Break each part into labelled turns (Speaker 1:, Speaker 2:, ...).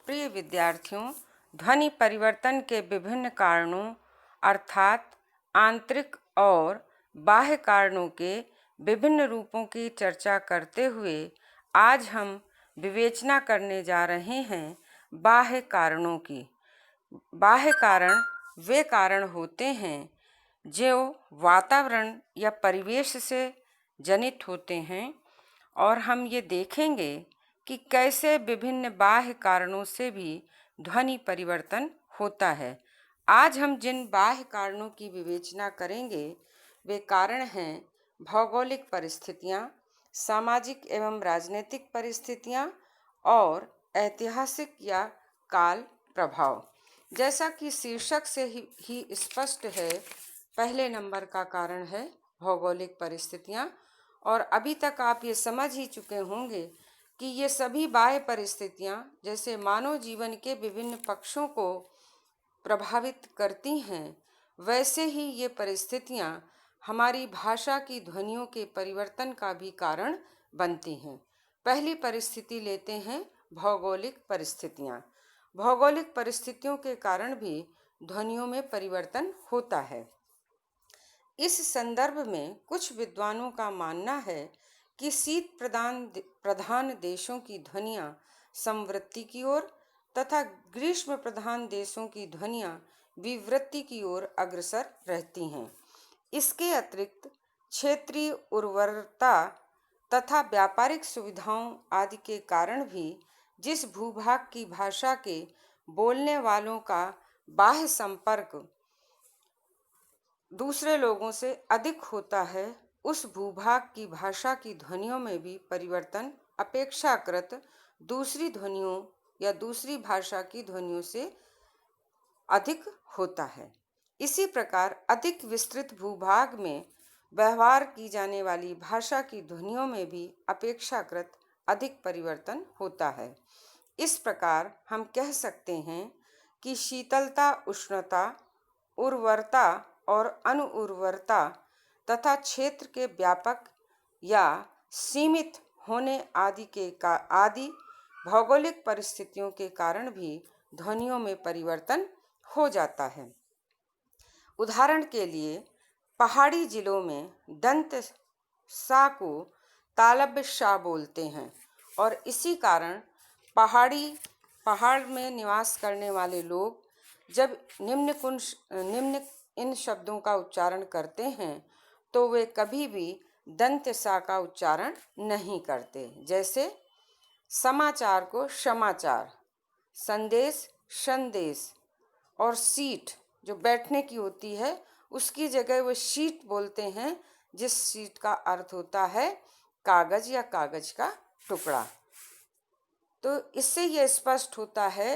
Speaker 1: प्रिय विद्यार्थियों, ध्वनि परिवर्तन के विभिन्न कारणों अर्थात आंतरिक और बाह्य कारणों के विभिन्न रूपों की चर्चा करते हुए आज हम विवेचना करने जा रहे हैं बाह्य कारणों की। बाह्य कारण वे कारण होते हैं जो वातावरण या परिवेश से जनित होते हैं और हम ये देखेंगे कि कैसे विभिन्न बाह्य कारणों से भी ध्वनि परिवर्तन होता है। आज हम जिन बाह्य कारणों की विवेचना करेंगे वे कारण हैं भौगोलिक परिस्थितियाँ, सामाजिक एवं राजनीतिक परिस्थितियाँ और ऐतिहासिक या काल प्रभाव। जैसा कि शीर्षक से ही स्पष्ट है, पहले नंबर का कारण है भौगोलिक परिस्थितियाँ। और अभी तक आप ये समझ ही चुके होंगे कि ये सभी बाह्य परिस्थितियाँ जैसे मानव जीवन के विभिन्न पक्षों को प्रभावित करती हैं, वैसे ही ये परिस्थितियाँ हमारी भाषा की ध्वनियों के परिवर्तन का भी कारण बनती हैं। पहली परिस्थिति लेते हैं भौगोलिक परिस्थितियाँ। भौगोलिक परिस्थितियों के कारण भी ध्वनियों में परिवर्तन होता है। इस संदर्भ में कुछ विद्वानों का मानना है कि शीत प्रधान देशों की ध्वनियाँ समवृत्ति की ओर तथा ग्रीष्म प्रधान देशों की ध्वनियाँ विवृत्ति की ओर अग्रसर रहती हैं। इसके अतिरिक्त क्षेत्रीय उर्वरता तथा व्यापारिक सुविधाओं आदि के कारण भी जिस भूभाग की भाषा के बोलने वालों का बाह्य संपर्क दूसरे लोगों से अधिक होता है, उस भूभाग की भाषा की ध्वनियों में भी परिवर्तन अपेक्षाकृत दूसरी ध्वनियों या दूसरी भाषा की ध्वनियों से अधिक होता है। इसी प्रकार अधिक विस्तृत भूभाग में व्यवहार की जाने वाली भाषा की ध्वनियों में भी अपेक्षाकृत अधिक परिवर्तन होता है। इस प्रकार हम कह सकते हैं कि शीतलता, उष्णता, उर्वरता और अनुउर्वरता तथा क्षेत्र के व्यापक या सीमित होने आदि भौगोलिक परिस्थितियों के कारण भी ध्वनियों में परिवर्तन हो जाता है। उदाहरण के लिए पहाड़ी जिलों में दंत सा को तालब शाह बोलते हैं और इसी कारण पहाड़ में निवास करने वाले लोग जब निम्न इन शब्दों का उच्चारण करते हैं तो वे कभी भी दंत सा का उच्चारण नहीं करते। जैसे समाचार को समाचार, संदेश संदेश और सीट जो बैठने की होती है उसकी जगह वो शीट बोलते हैं, जिस शीट का अर्थ होता है कागज या कागज का टुकड़ा। तो इससे ये स्पष्ट होता है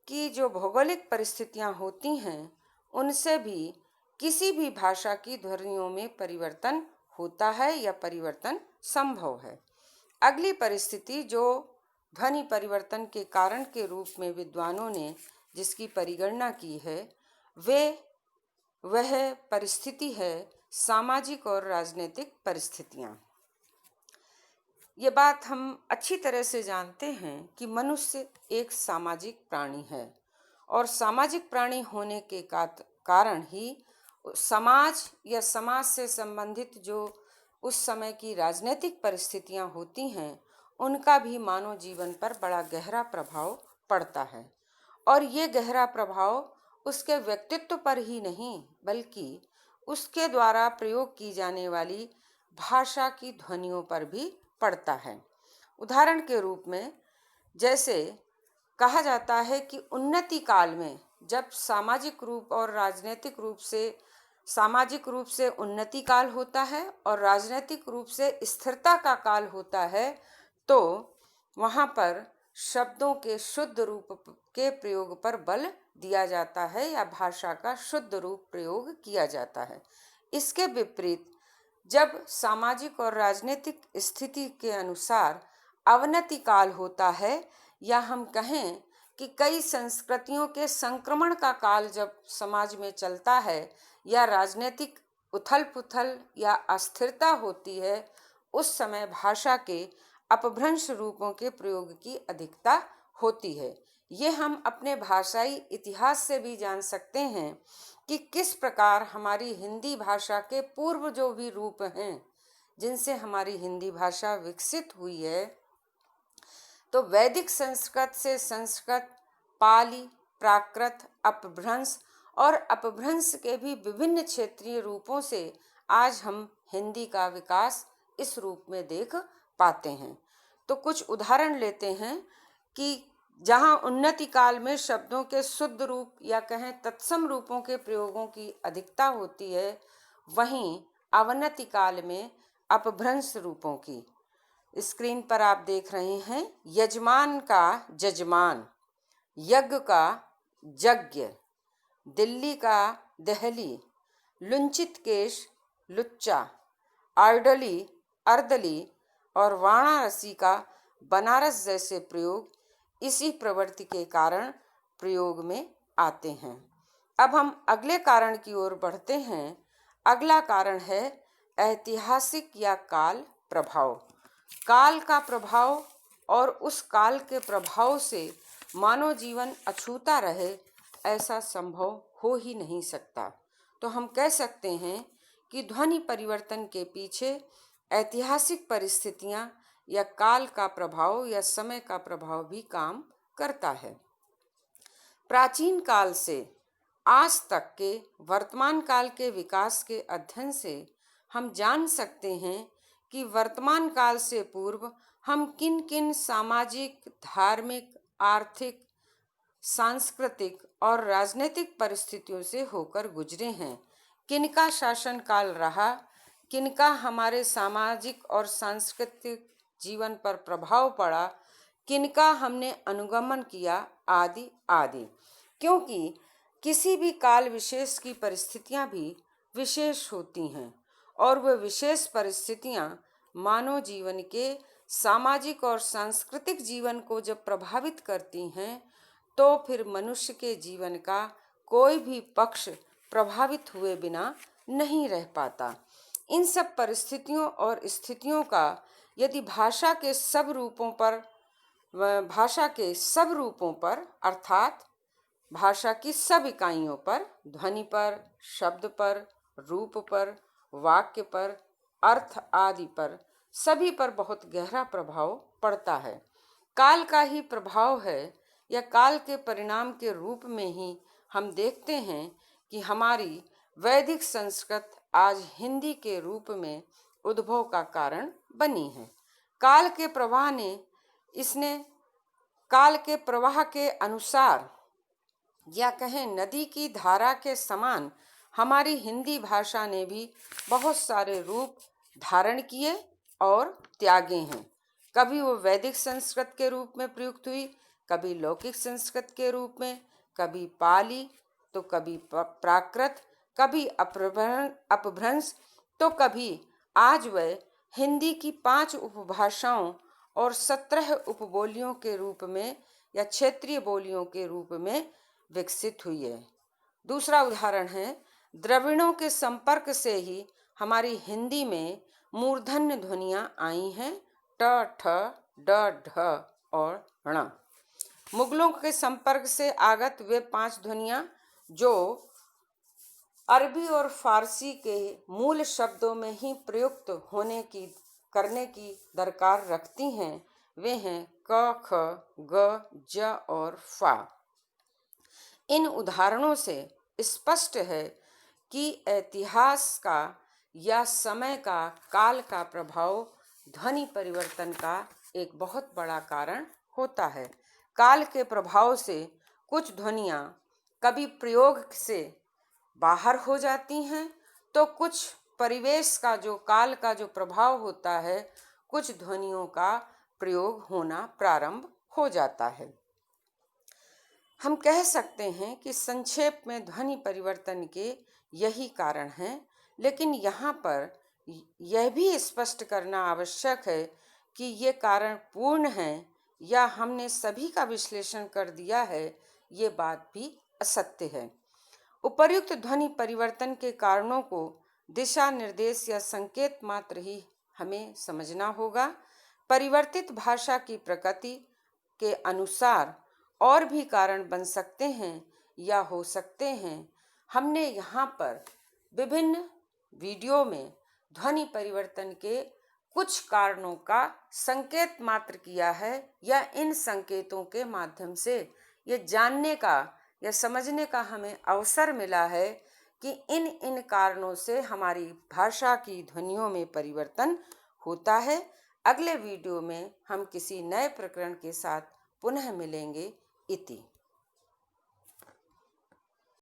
Speaker 1: कि जो भौगोलिक परिस्थितियां होती हैं उनसे भी किसी भी भाषा की ध्वनियों में परिवर्तन होता है या परिवर्तन संभव है। अगली परिस्थिति जो ध्वनि परिवर्तन के कारण के रूप में विद्वानों ने जिसकी परिगणना की है वह परिस्थिति है सामाजिक और राजनीतिक परिस्थितियां। ये बात हम अच्छी तरह से जानते हैं कि मनुष्य एक सामाजिक प्राणी है और सामाजिक प्राणी होने के कारण ही समाज या समाज से संबंधित जो उस समय की राजनीतिक परिस्थितियां होती हैं उनका भी मानव जीवन पर बड़ा गहरा प्रभाव पड़ता है। और ये गहरा प्रभाव उसके व्यक्तित्व पर ही नहीं बल्कि उसके द्वारा प्रयोग की जाने वाली भाषा की ध्वनियों पर भी पड़ता है। उदाहरण के रूप में जैसे कहा जाता है कि उन्नति काल में जब सामाजिक रूप से उन्नति काल होता है और राजनीतिक रूप से स्थिरता का काल होता है, तो वहाँ पर शब्दों के शुद्ध रूप के प्रयोग पर बल दिया जाता है या भाषा का शुद्ध रूप प्रयोग किया जाता है। इसके विपरीत जब सामाजिक और राजनीतिक स्थिति के अनुसार अवनति काल होता है या हम कहें कि कई संस्कृतियों के संक्रमण का काल जब समाज में चलता है या राजनीतिक उथल पुथल या अस्थिरता होती है, उस समय भाषा के अपभ्रंश रूपों के प्रयोग की अधिकता होती है। ये हम अपने भाषाई इतिहास से भी जान सकते हैं कि किस प्रकार हमारी हिंदी भाषा के पूर्व जो भी रूप हैं जिनसे हमारी हिंदी भाषा विकसित हुई है, तो वैदिक संस्कृत से संस्कृत, पाली, प्राकृत, अपभ्रंश और अपभ्रंश के भी विभिन्न क्षेत्रीय रूपों से आज हम हिंदी का विकास इस रूप में देख पाते हैं। तो कुछ उदाहरण लेते हैं कि जहाँ उन्नति काल में शब्दों के शुद्ध रूप या कहें तत्सम रूपों के प्रयोगों की अधिकता होती है, वहीं अवनति काल में अपभ्रंश रूपों की। स्क्रीन पर आप देख रहे हैं यजमान का जजमान, यज्ञ का यज्ञ, दिल्ली का दहली, लुंचित केश लुच्चा, अर्दली अर्दली और वाराणसी का बनारस जैसे प्रयोग इसी प्रवृत्ति के कारण प्रयोग में आते हैं। अब हम अगले कारण की ओर बढ़ते हैं। अगला कारण है ऐतिहासिक या काल प्रभाव। काल का प्रभाव और उस काल के प्रभाव से मानव जीवन अछूता रहे, ऐसा संभव हो ही नहीं सकता। तो हम कह सकते हैं कि ध्वनि परिवर्तन के पीछे ऐतिहासिक परिस्थितियां या काल का प्रभाव या समय का प्रभाव भी काम करता है। प्राचीन काल से आज तक के वर्तमान काल के विकास के अध्ययन से हम जान सकते हैं कि वर्तमान काल से पूर्व हम किन किन सामाजिक, धार्मिक, आर्थिक, सांस्कृतिक और राजनीतिक परिस्थितियों से होकर गुजरे हैं, किनका शासन काल रहा, किनका हमारे सामाजिक और सांस्कृतिक जीवन पर प्रभाव पड़ा, किनका हमने अनुगमन किया, आदि आदि। क्योंकि किसी भी काल विशेष की परिस्थितियां भी विशेष होती हैं और वह विशेष परिस्थितियां मानव जीवन के सामाजिक और सांस्कृतिक जीवन को जब प्रभावित करती हैं, तो फिर मनुष्य के जीवन का कोई भी पक्ष प्रभावित हुए बिना नहीं रह पाता। इन सब परिस्थितियों और स्थितियों का यदि भाषा के सब रूपों पर अर्थात भाषा की सब इकाइयों पर, ध्वनि पर, शब्द पर, रूप पर, वाक्य पर, अर्थ आदि पर, सभी पर बहुत गहरा प्रभाव पड़ता है। काल का ही प्रभाव है या काल के परिणाम के रूप में ही हम देखते हैं कि हमारी वैदिक संस्कृत आज हिंदी के रूप में उद्भव का कारण बनी है। काल के प्रवाह के अनुसार या कहें नदी की धारा के समान हमारी हिंदी भाषा ने भी बहुत सारे रूप धारण किए और त्यागे हैं। कभी वो वैदिक संस्कृत के रूप में प्रयुक्त हुई, कभी लौकिक संस्कृत के रूप में, कभी पाली तो कभी प्राकृत, कभी अपभ्रंश तो कभी आज वह हिंदी की 5 उपभाषाओं और 17 उपबोलियों के रूप में या क्षेत्रीय बोलियों के रूप में विकसित हुई है। दूसरा उदाहरण है द्रविड़ों के संपर्क से ही हमारी हिंदी में मूर्धन्य ध्वनियां आई हैं, ट, ठ, ड, ढ और ण। मुगलों के संपर्क से आगत वे 5 ध्वनियां जो अरबी और फारसी के मूल शब्दों में ही प्रयुक्त करने की दरकार रखती हैं, वे हैं क, ख, ग, ज और फा। इन उदाहरणों से स्पष्ट है कि इतिहास का या समय का, काल का प्रभाव ध्वनि परिवर्तन का एक बहुत बड़ा कारण होता है। काल के प्रभाव से कुछ ध्वनियाँ कभी प्रयोग से बाहर हो जाती हैं, तो कुछ परिवेश का जो काल का जो प्रभाव होता है, कुछ ध्वनियों का प्रयोग होना प्रारंभ हो जाता है। हम कह सकते हैं कि संक्षेप में ध्वनि परिवर्तन के यही कारण हैं, लेकिन यहाँ पर यह भी स्पष्ट करना आवश्यक है कि ये कारण पूर्ण हैं या हमने सभी का विश्लेषण कर दिया है, ये बात भी असत्य है। उपर्युक्त ध्वनि परिवर्तन के कारणों को दिशा निर्देश या संकेत मात्र ही हमें समझना होगा। परिवर्तित भाषा की प्रकृति के अनुसार और भी कारण बन सकते हैं या हो सकते हैं। हमने यहाँ पर विभिन्न वीडियो में ध्वनि परिवर्तन के कुछ कारणों का संकेत मात्र किया है, या इन संकेतों के माध्यम से ये जानने का या समझने का हमें अवसर मिला है कि इन इन कारणों से हमारी भाषा की ध्वनियों में परिवर्तन होता है। अगले वीडियो में हम किसी नए प्रकरण के साथ पुनः मिलेंगे। इति।